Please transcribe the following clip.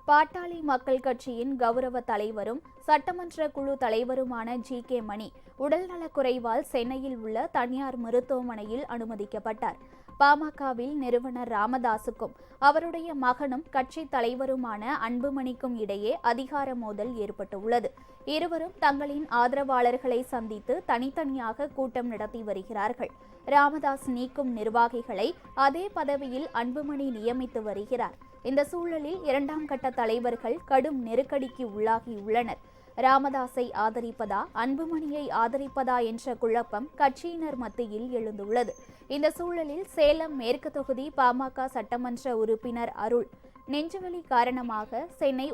பாட்டாளி மக்கள் கட்சியின் கௌரவ தலைவரும் சட்டமன்ற குழு தலைவருமான ஜி.கே. மணி உடல்நலக்குறைவால் சென்னையில் உள்ள தனியார் மருத்துவமனையில் அனுமதிக்கப்பட்டார். பாமகவில் நிறுவனர் ராமதாசுக்கும் அவருடைய மகனும் கட்சி தலைவருமான அன்புமணிக்கும் இடையே அதிகார மோதல் ஏற்பட்டுள்ளது. இருவரும் தங்களின் ஆதரவாளர்களை சந்தித்து தனித்தனியாக கூட்டம் நடத்தி வருகிறார்கள். ராமதாஸ் நீக்கும் நிர்வாகிகளை அதே பதவியில் அன்புமணி நியமித்து வருகிறார். இந்த சூழலில் இரண்டாம் கட்ட தலைவர்கள் கடும் நெருக்கடிக்கு உள்ளாகியுள்ளனர். ராமதாஸை ஆதரிப்பதா அன்புமணியை ஆதரிப்பதா என்ற குழப்பம் கட்சியினர் மத்தியில் எழுந்துள்ளது. இந்த சூழலில் சேலம் மேற்கு தொகுதி பாமக சட்டமன்ற உறுப்பினர் அருள் நெஞ்சுவலி காரணமாக சென்னை